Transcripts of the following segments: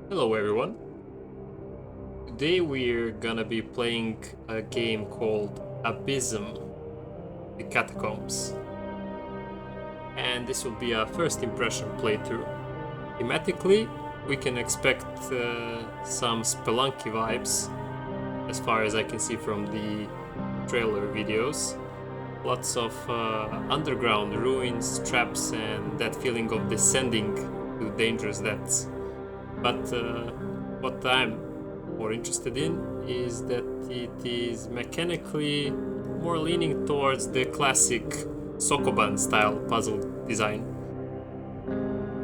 Hello everyone. Today we're gonna be playing a game called Abysm, the Catacombs. And this will be a first impression playthrough. Thematically, we can expect some Spelunky vibes, as far as I can see from the trailer videos. Lots of underground ruins, traps, and that feeling of descending to dangerous depths. But what I'm more interested in is that it is mechanically more leaning towards the classic Sokoban style puzzle design.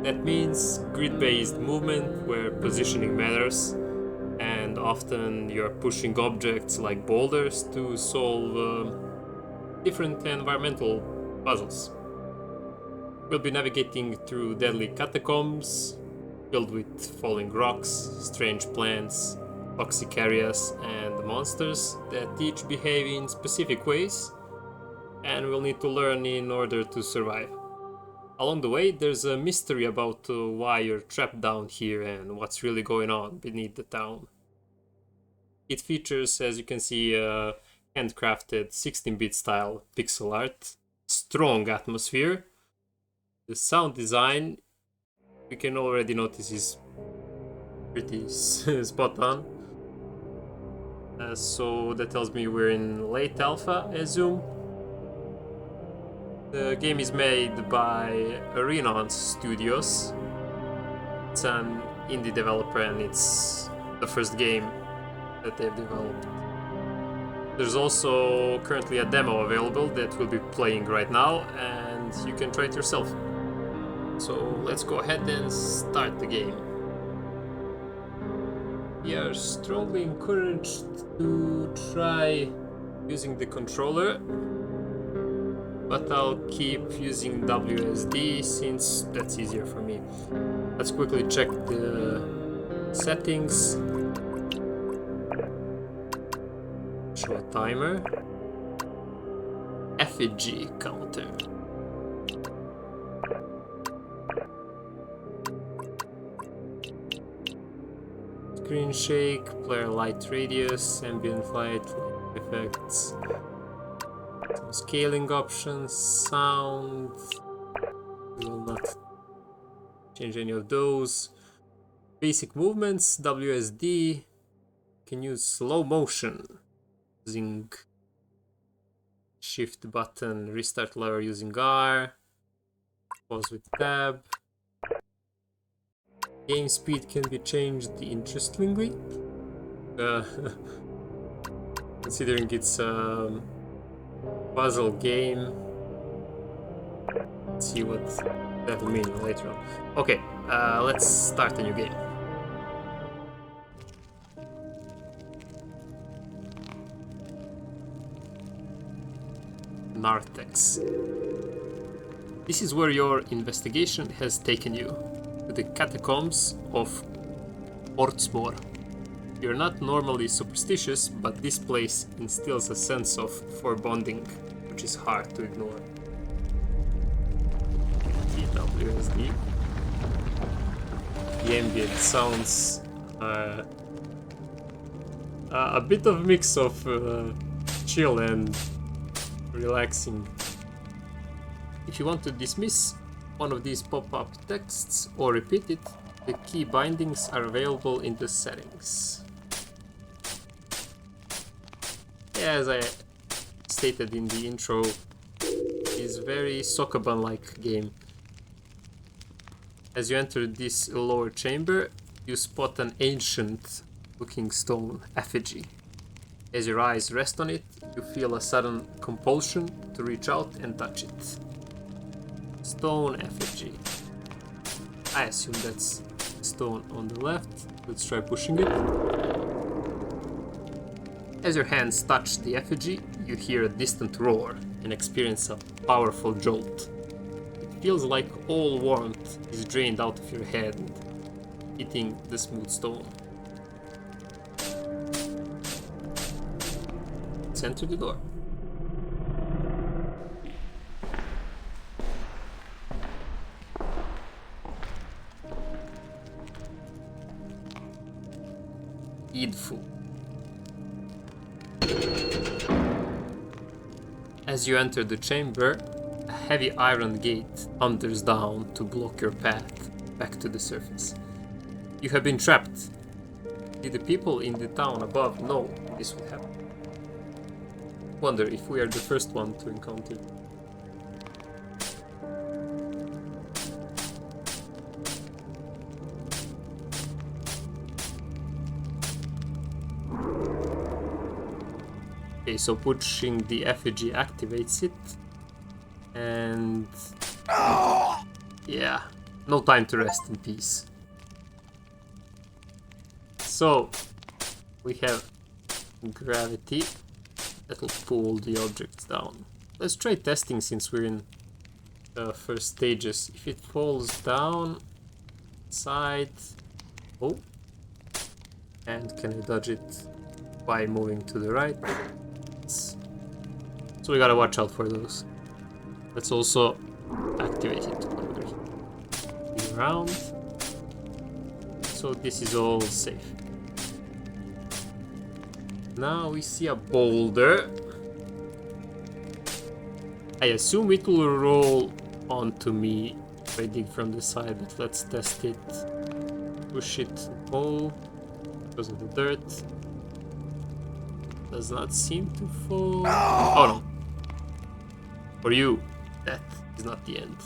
That means grid-based movement where positioning matters, and often you're pushing objects like boulders to solve different environmental puzzles. We'll be navigating through deadly catacombs, filled with falling rocks, strange plants, toxic areas, and monsters that each behave in specific ways, and we'll need to learn in order to survive. Along the way, there's a mystery about why you're trapped down here and what's really going on beneath the town. It features, as you can see, handcrafted 16-bit style pixel art, strong atmosphere. The sound design, we can already notice, is pretty spot on. So that tells me we're in late alpha, I assume. The game is made by Renaissance Studios. It's an indie developer and it's the first game that they've developed. There's also currently a demo available that we'll be playing right now, and you can try it yourself. So let's go ahead and start the game. We are strongly encouraged to try using the controller, but I'll keep using WSD since that's easier for me. Let's quickly check the settings. Show a timer. Effigy counter. Screen shake, player light radius, ambient light effects, some scaling options, sound. We will not change any of those. Basic movements, WSD. Can use slow motion using shift button, restart lever using R, pause with tab. Game speed can be changed interestingly, considering it's a puzzle game. Let's see what that will mean later on. Okay, let's start a new game. Narthex. This is where your investigation has taken you. To the Catacombs of Portsmoor. You're not normally superstitious, but this place instills a sense of foreboding, which is hard to ignore. TWSD. The ambient sounds a bit of mix of chill and relaxing. If you want to dismiss one of these pop-up texts or repeat it, the key bindings are available in the settings. As I stated in the intro, is very Sokoban-like game. As you enter this lower chamber, you spot an ancient-looking stone effigy. As your eyes rest on it, you feel a sudden compulsion to reach out and touch it. Stone effigy. I assume that's stone on the left. Let's try pushing it. As your hands touch the effigy, you hear a distant roar and experience a powerful jolt. It feels like all warmth is drained out of your head, hitting the smooth stone. Let's enter the door. Heedful. As you enter the chamber, a heavy iron gate thunders down to block your path back to the surface. You have been trapped. Did the people in the town above know this would happen? Wonder if we are the first one to encounter. Okay, so pushing the effigy activates it. And yeah, no time to rest in peace. So we have gravity that will pull the objects down. Let's try testing since we're in the first stages. If it falls down, side, oh, and can I dodge it by moving to the right? So we gotta watch out for those. Let's also activate it around. So this is all safe. Now we see a boulder. I assume it will roll onto me if I dig from the side, but let's test it. Push it, pull, because of the dirt. Does not seem to fall. Oh no. For you, that is not the end.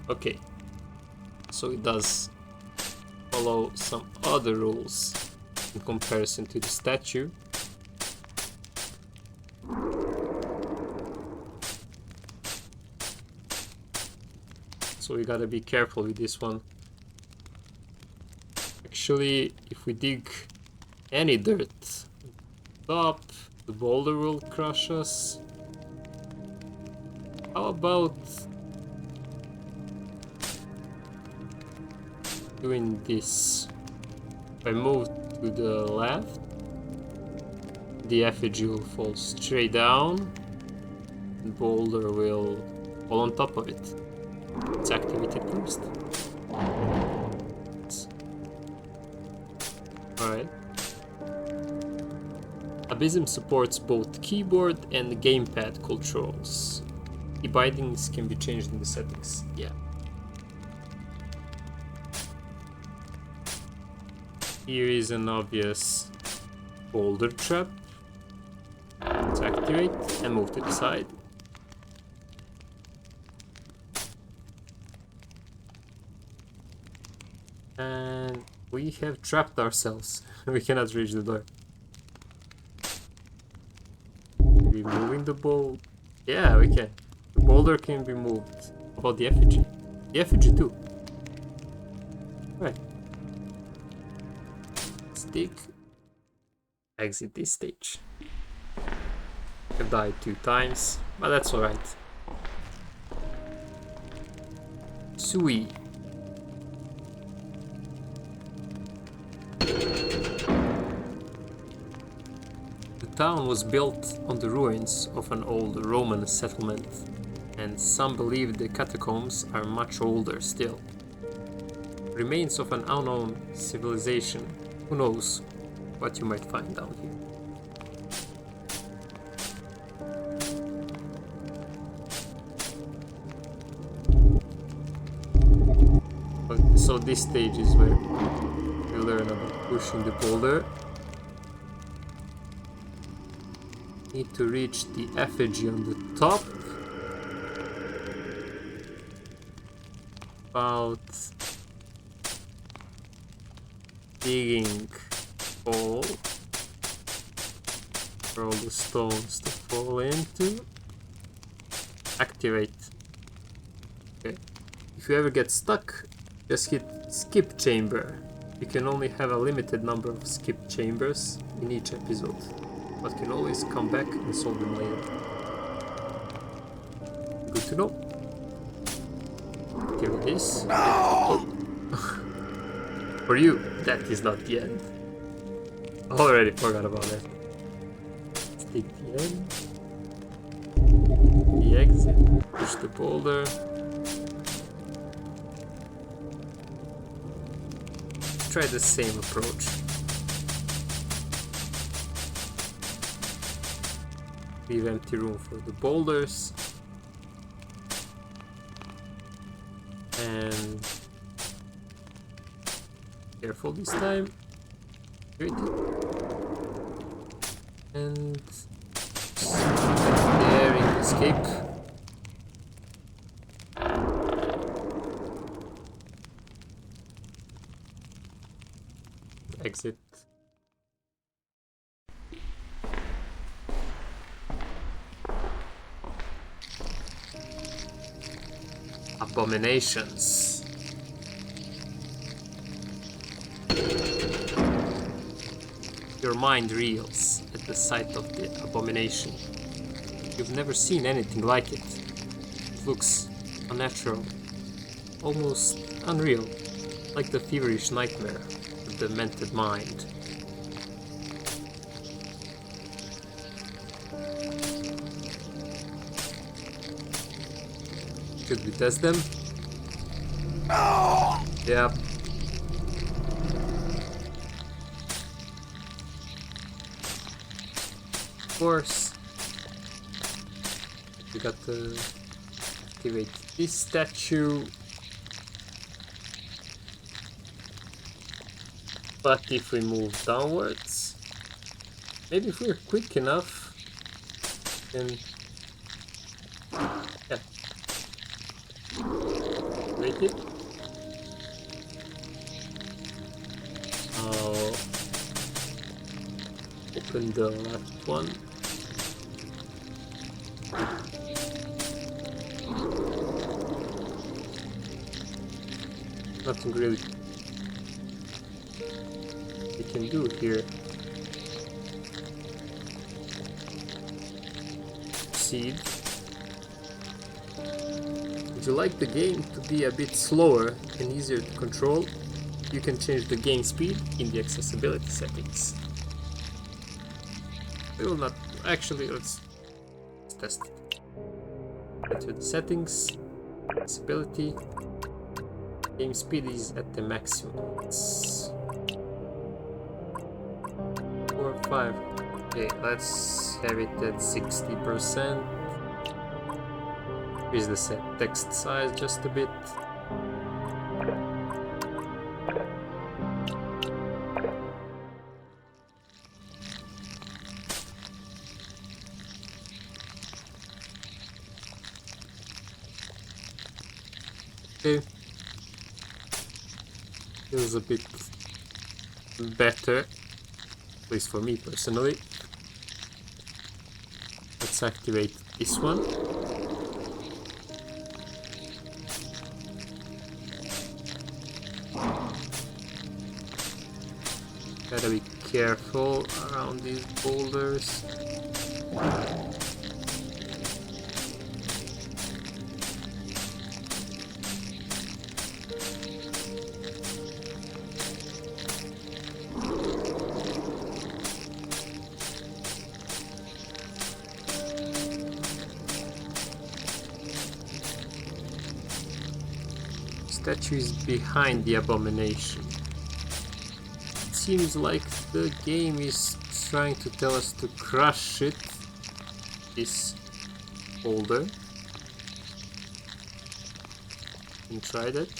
Okay. So it does follow some other rules in comparison to the statue. So we gotta be careful with this one. Actually, if we dig any dirt up, the boulder will crush us. How about doing this? If I move to the left, the effigy will fall straight down. The boulder will fall on top of it. Let's activate it first. Alright. Abysm supports both keyboard and gamepad controls. Key bindings can be changed in the settings. Yeah. Here is an obvious boulder trap. Let's activate and move to the side. And we have trapped ourselves. We cannot reach the door. We're moving the boulder. Yeah, we can. The boulder can be moved. How about the effigy? The effigy too. Right. Stick. Exit this stage. I've died 2 times, but that's alright. Sui. The town was built on the ruins of an old Roman settlement, and some believe the catacombs are much older still. Remains of an unknown civilization. Who knows what you might find down here. So this stage is where we learn about pushing the boulder. Need to reach the effigy on the top. About digging hole for all the stones to fall into. Activate. Okay. If you ever get stuck, just hit skip chamber. You can only have a limited number of skip chambers in each episode, but can always come back and solve them later. Good to know. Okay, with this. Oh. For you, that is not the end. Already forgot about that. Let's take the end. The exit. Push the boulder. Try the same approach. Leave empty room for the boulders. And careful this time. Good. And daring escape. Exit. Abominations. Your mind reels at the sight of the abomination. You've never seen anything like it. It looks unnatural, almost unreal, like the feverish nightmare of the demented mind. Should we test them? Yep. Of course. We got to activate this statue. But if we move downwards, maybe if we're quick enough, then yeah. Make it. I'll open the left one. Nothing really we can do here. Proceed. Would you like the game to be a bit slower and easier to control? You can change the game speed in the accessibility settings. We will not... Actually, let's test it. Enter the settings. Accessibility. Game speed is at the maximum. It's 4 or 5. Okay, let's have it at 60%. Increase the text size just a bit. Okay. Feels a bit better, at least for me personally. Let's activate this one. Gotta be careful around these boulders. Statue is behind the abomination. It seems like the game is trying to tell us to crush it. This boulder. And try that.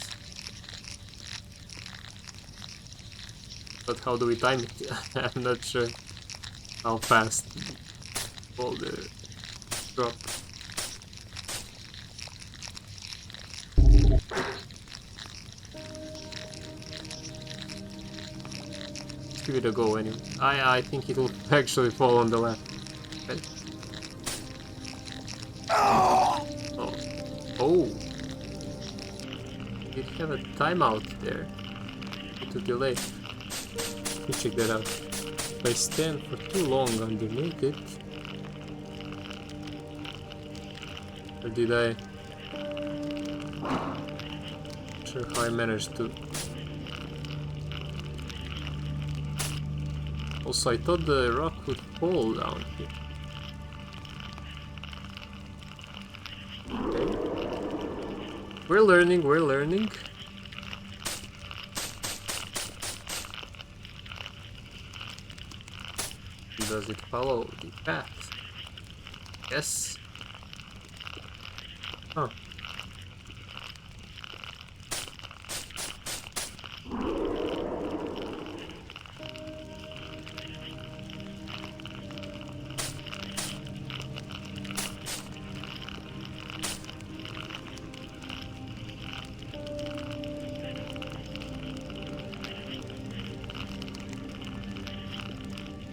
But how do we time it? I'm not sure how fast boulder drop. Give it a go anyway. I think it will actually fall on the left. Okay. Oh. Oh. Did have a timeout there. To delay. Let me check that out. If I stand for too long underneath it. Or did I? Not sure how I managed to. Also, I thought the rock would fall down here. Okay. We're learning, we're learning. Does it follow the path? Yes. Huh.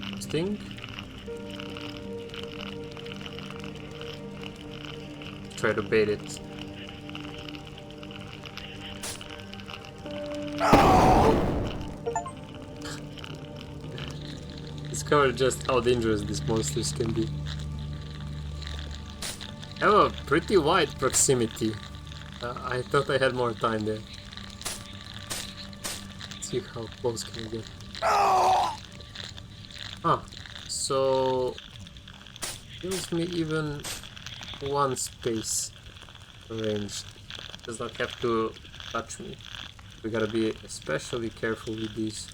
Interesting. Try to bait it. Discover just how dangerous these monsters can be. I have a pretty wide proximity. I thought I had more time there. Let's see how close can we get. Ah, so gives me even one space arranged. Does not have to touch me. We gotta be especially careful with these.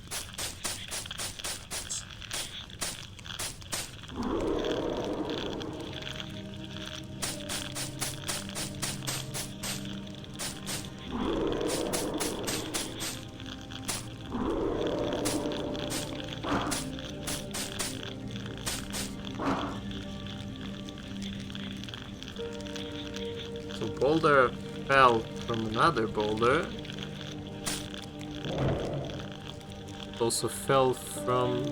So boulder fell from another boulder. It also fell from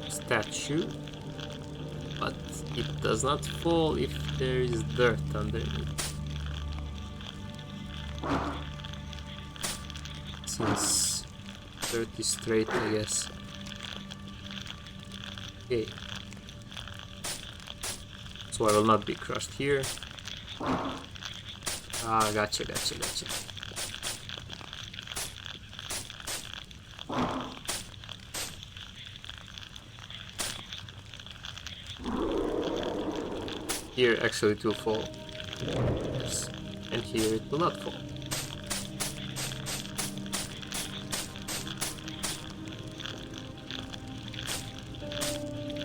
statue, but it does not fall if there is dirt underneath. Since dirt is straight, I guess. Okay. So I will not be crushed here. Ah, gotcha. Here actually it will fall. Yes. And here it will not fall.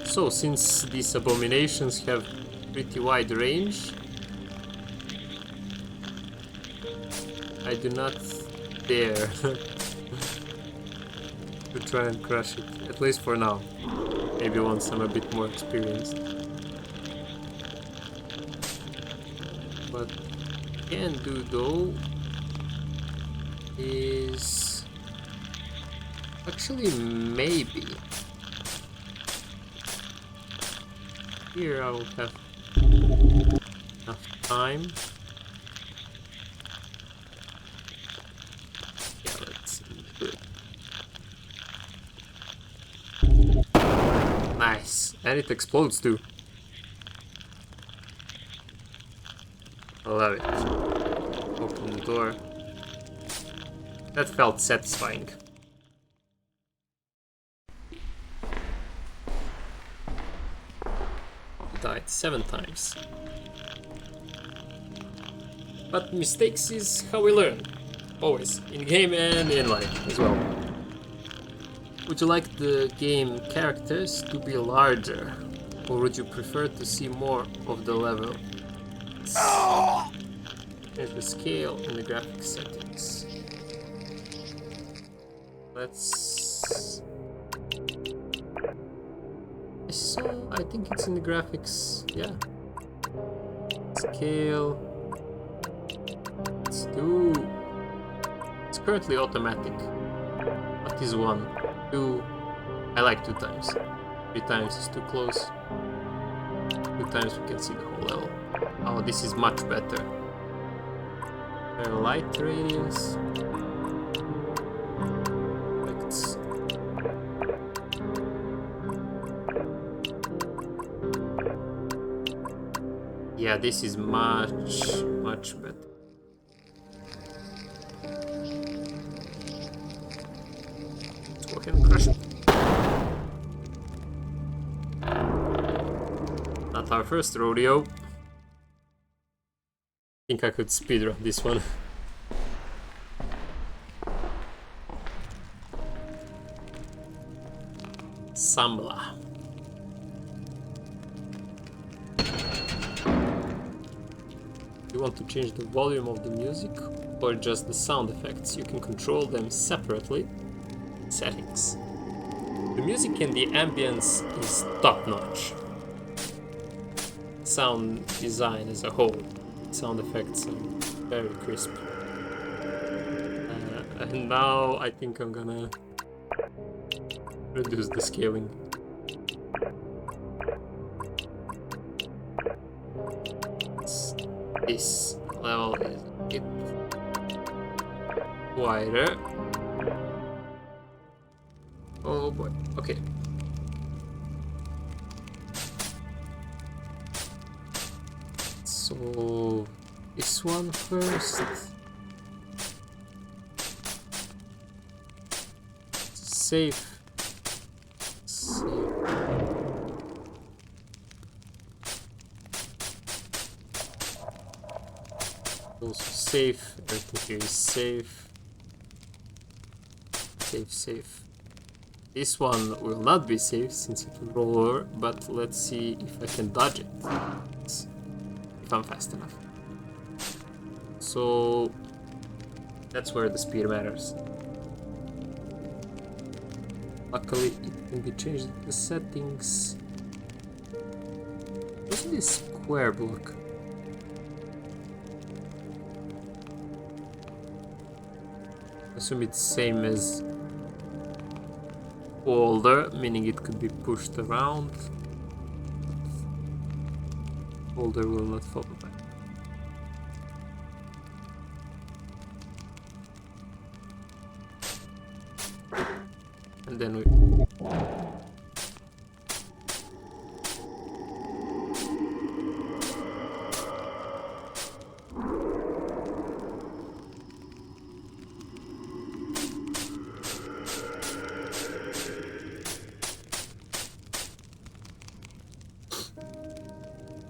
So since these abominations have pretty wide range, I do not dare to try and crush it, at least for now. Maybe once I'm a bit more experienced. What I can do though is actually maybe here I will have enough time. Yeah, let's do it. Nice, and it explodes too. I love it. Open the door. That felt satisfying. Died 7 times. But mistakes is how we learn. Always. In game and in life as well. Would you like the game characters to be larger? Or would you prefer to see more of the level? Here's the scale and the graphics settings. Let's... So I think it's in the graphics, yeah. Scale. Let's do... It's currently automatic. What is 1? 2? I like 2 times. 3 times is too close. 2 times we can see the whole level. Oh, this is much better. Light radius. Let's... Yeah, this is much better. Let's go ahead and crush it. Not our first rodeo. I think I could speedrun this one. Samla. want to change the volume of the music or just the sound effects, you can control them separately. Settings. The music and the ambience is top-notch. Sound design as a whole, sound effects are very crisp. And now I think I'm gonna reduce the scaling. This level is a bit wider. Oh boy, okay. So this one first. Save. Also safe. Everything here is safe. Safe. This one will not be safe since it will roll over, but let's see if I can dodge it. If I'm fast enough. So that's where the speed matters. Luckily it can be changed in the settings. What's this square block? I assume it's same as Boulder, meaning it could be pushed around. Boulder will not fall back. And then we...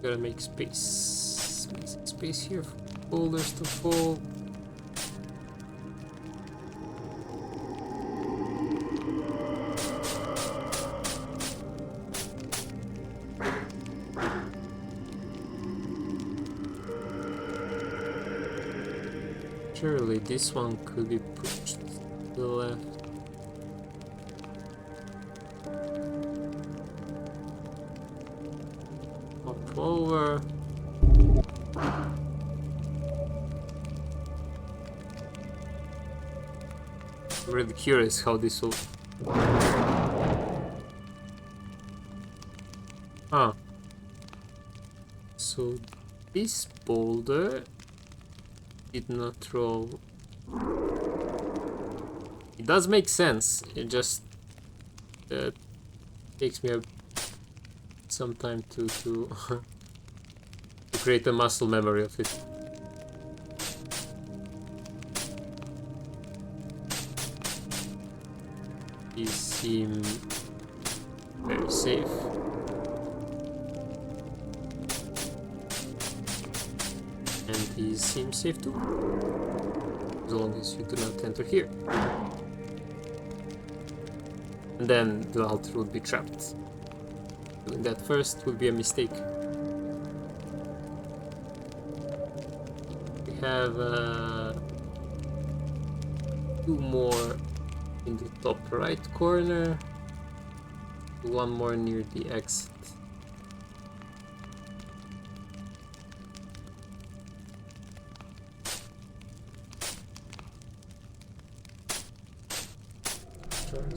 Gotta make space. Make some space here for boulders to fall. Surely this one could be pushed to the left. Up over. I'm really curious how this will... Huh. So this boulder did not roll. It does make sense. It just takes me some time to to create a muscle memory of it. These seem very safe. And these seem safe too, as long as you do not enter here. And then the altar would be trapped. Doing that first would be a mistake. We have 2 more in the top right corner, 1 more near the exit.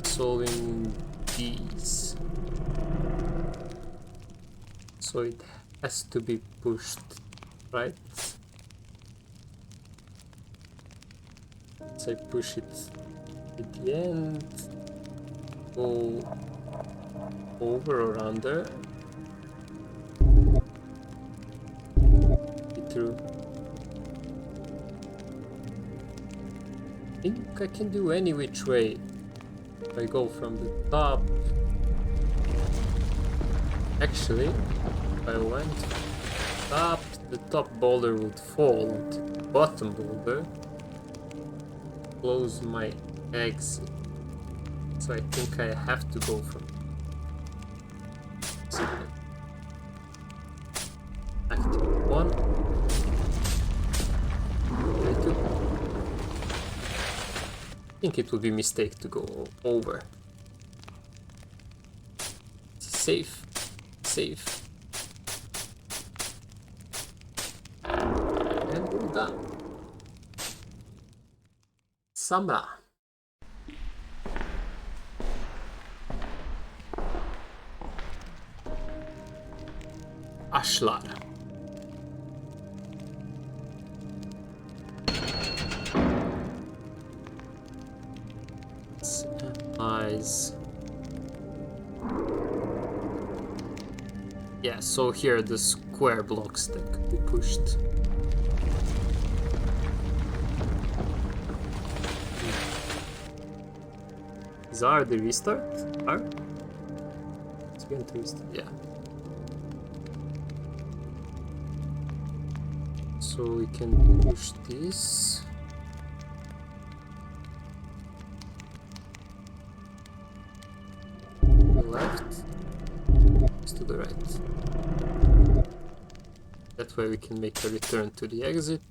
Solving these, so it has to be pushed right. So I push it at the end, go over or under, get through. I think I can do any which way. If I go from the top, actually, if I went up, the top boulder would fall onto the bottom boulder, close my exit. So I think I have to go from active 1. think it would be a mistake to go over. Safe. Safe. And we're done. Samra. Ashlar. Eyes. Yeah, so here are the square blocks that could be pushed. These are the restart? Are? It's going to restart, yeah. So we can push this. To the left. To the right. That way we can make a return to the exit.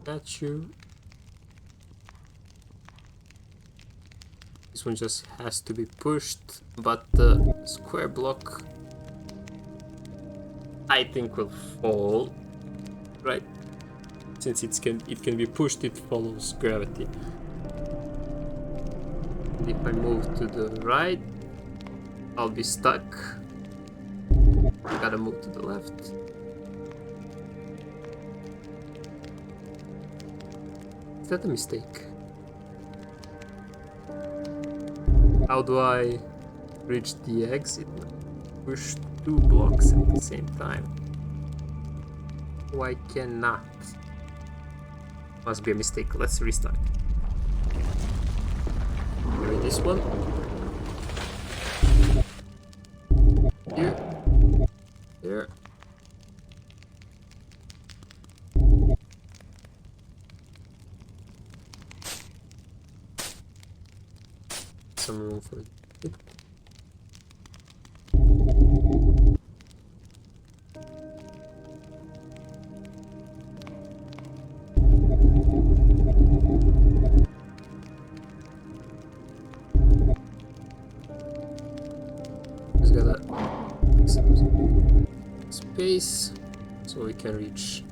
Statue. This one just has to be pushed, but the square block I think will fall, right? Since it can be pushed, it follows gravity. And if I move to the right, I'll be stuck. I gotta move to the left. Is that a mistake? How do I reach the exit? Push 2 blocks at the same time. Oh, I cannot. Must be a mistake. Let's restart. Maybe this one. Here. There. Some room for it. Just gotta make some space so we can reach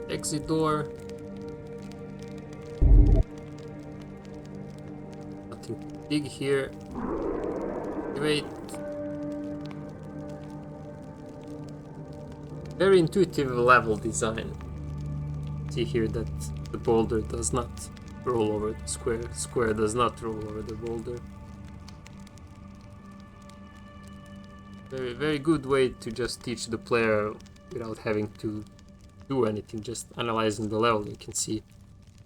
exit door. Dig here. Wait. Very intuitive level design. See here that the boulder does not roll over the square. Square does not roll over the boulder. Very good way to just teach the player without having to do anything. Just analyzing the level, you can see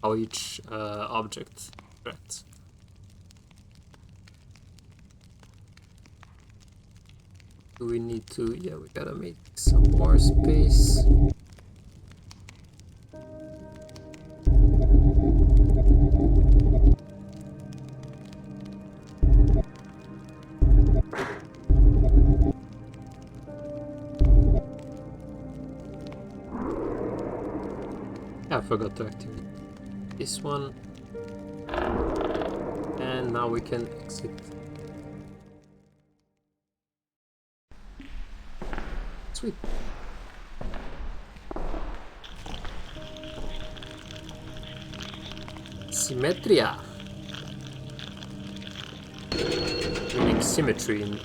how each object interacts. Do we need to? Yeah, we gotta make some more space. I forgot to activate this one. And now we can exit. Sweet. Symmetria. Unique symmetry.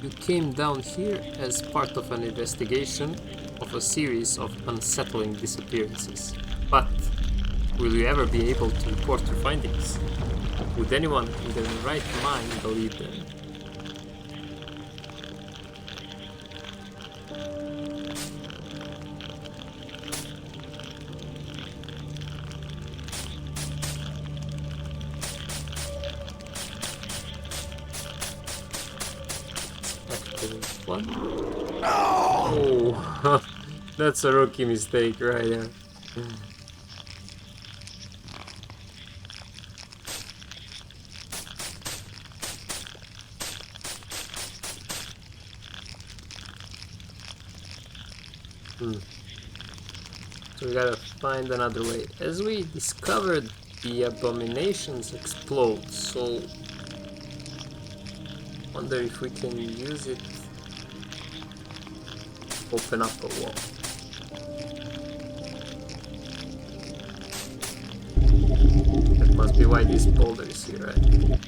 You came down here as part of an investigation of a series of unsettling disappearances. But will you ever be able to report your findings? Would anyone in their right mind believe them? One. Oh, that's a rookie mistake right there. So we gotta find another way. As we discovered, the abominations explode, so wonder if we can use it to open up a wall. That must be why this boulder is here, right?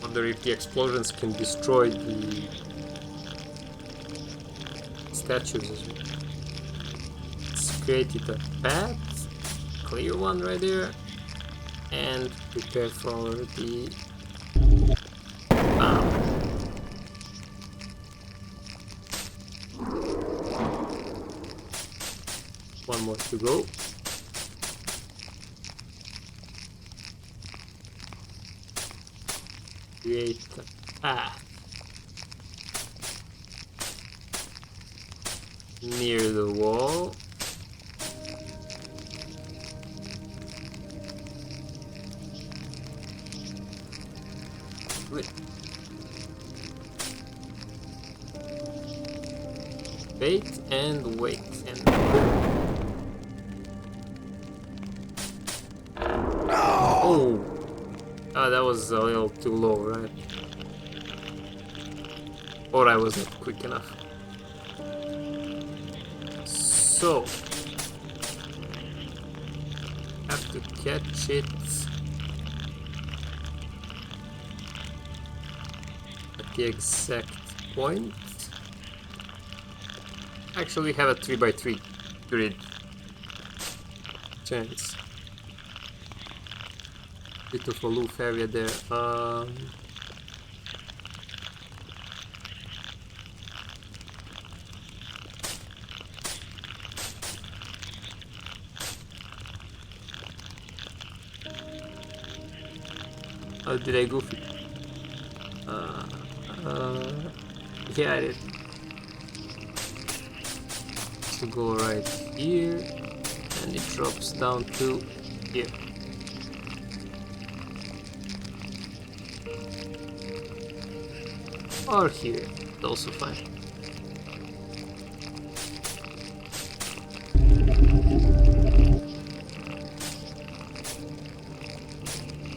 Wonder if the explosions can destroy the statues as well. Let's create a path, clear one right there, and prepare for the one more to go. Create a path near the wall. Wait and wait and oh! Oh, that was a little too low, right? Or I was not quick enough. So have to catch it at the exact point. Actually, we have a 3x3 grid chance. Bit of a aloof area there. How did I goof it? Yeah, I did. To go right here, and it drops down to here. Or here, it's also fine.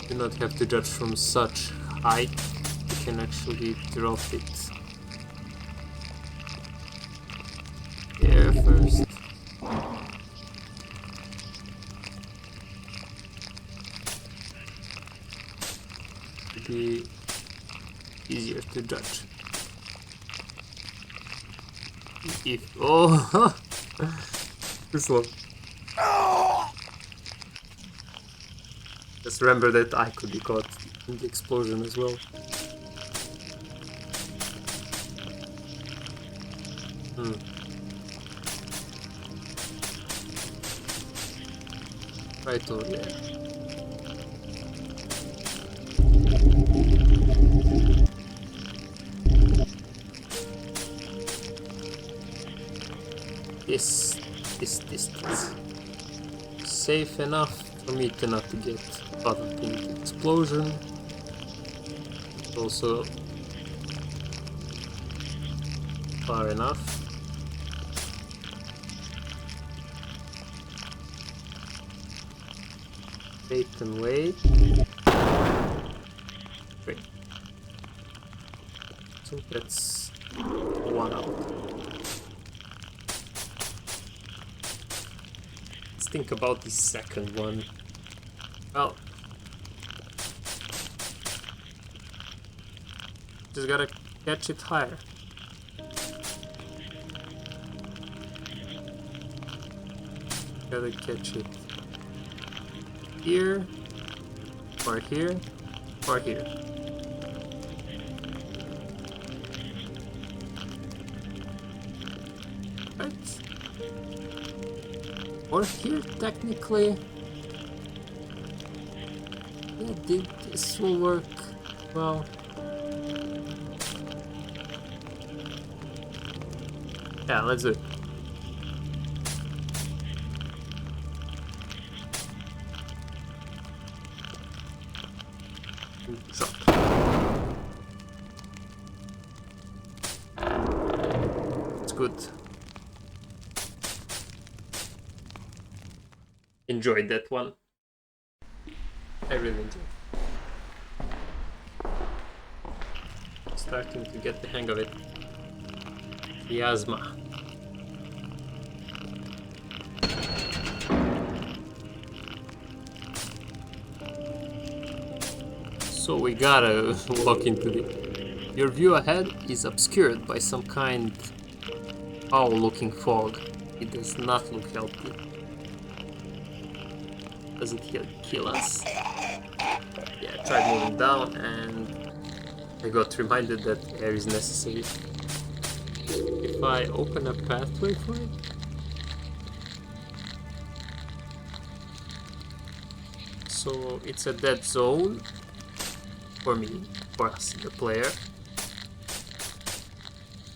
Do not have to judge from such height, you can actually drop it there first. It'd be easier to judge. If oh, too slow. Just remember that I could be caught in the explosion as well. Right over there. This distance. Safe enough for me to not to get caught up in the explosion. Also far enough. Wait and wait. Great. So that's one out. Let's think about the second one. Well, just gotta catch it higher. Gotta catch it here, or here, or here. Right? Or here, technically. Yeah, this will work well. Yeah, let's do it. Shot. good. Enjoyed that one. I really enjoyed. Starting to get the hang of it. Miasma. So we gotta walk into the... Your view ahead is obscured by some kind of foul-looking fog. It does not look healthy. Does it kill us? Yeah, I tried moving down and I got reminded that air is necessary. If I open a pathway for it? So it's a dead zone for me, for us, the player.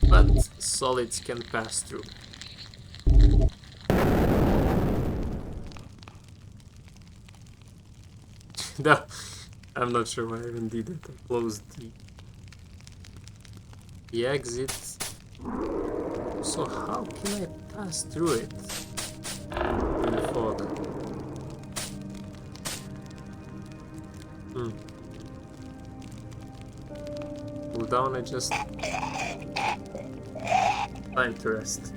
But solids can pass through. No, I'm not sure why I even did it. I closed the exit. So how can I pass through it? In the fog. Pull down, I just... Time to rest.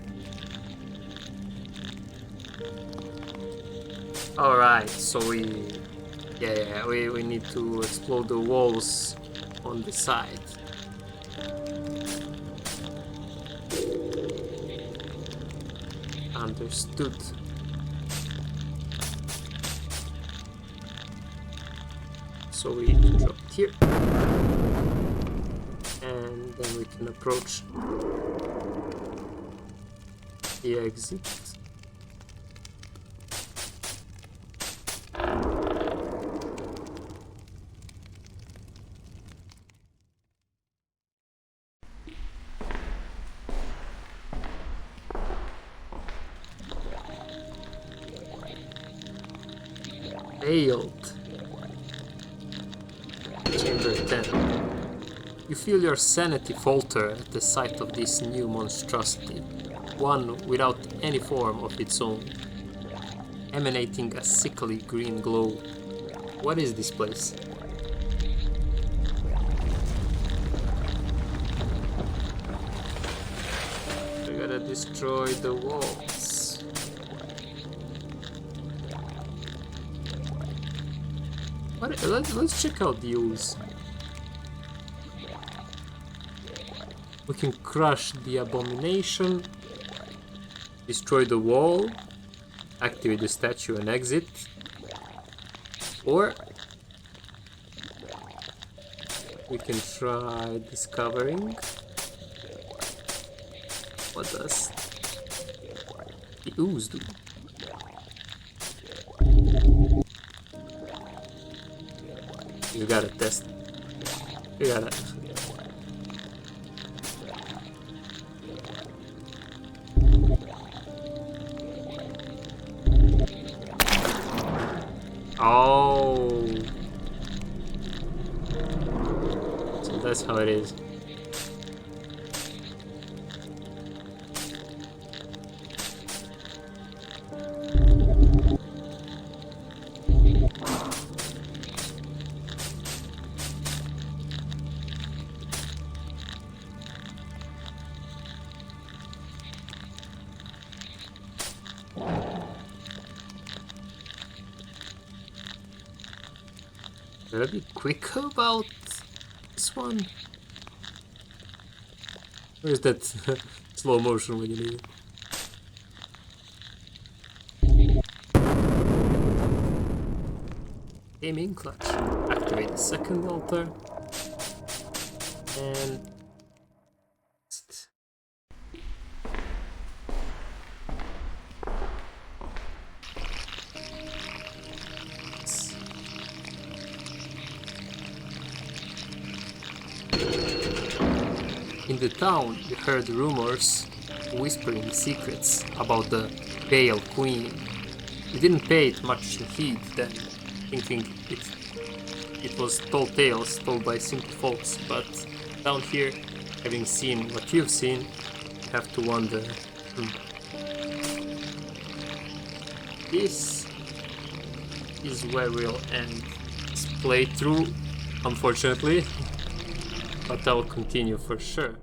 Alright, so we need to explode the walls on the side. Understood. So we drop it here. And then we can approach the exit. Failed. Chamber 10. You feel your sanity falter at the sight of this new monstrosity, one without any form of its own, emanating a sickly green glow. What is this place? We gotta destroy the walls. Let's check out the ooze. We can crush the abomination, destroy the wall, activate the statue and exit, or we can try discovering what does the ooze do. You gotta test. You gotta. Oh. So that's how it is. Gotta be quicker about this one. Where's that slow motion when you need it? Aiming clutch. Activate the second altar. And in the town, you heard rumors, whispering secrets about the Pale Queen. You didn't pay it much heed then, thinking it was tall tales told by simple folks, but down here, having seen what you've seen, have to wonder. This is where we'll end this playthrough, unfortunately, but I'll continue for sure.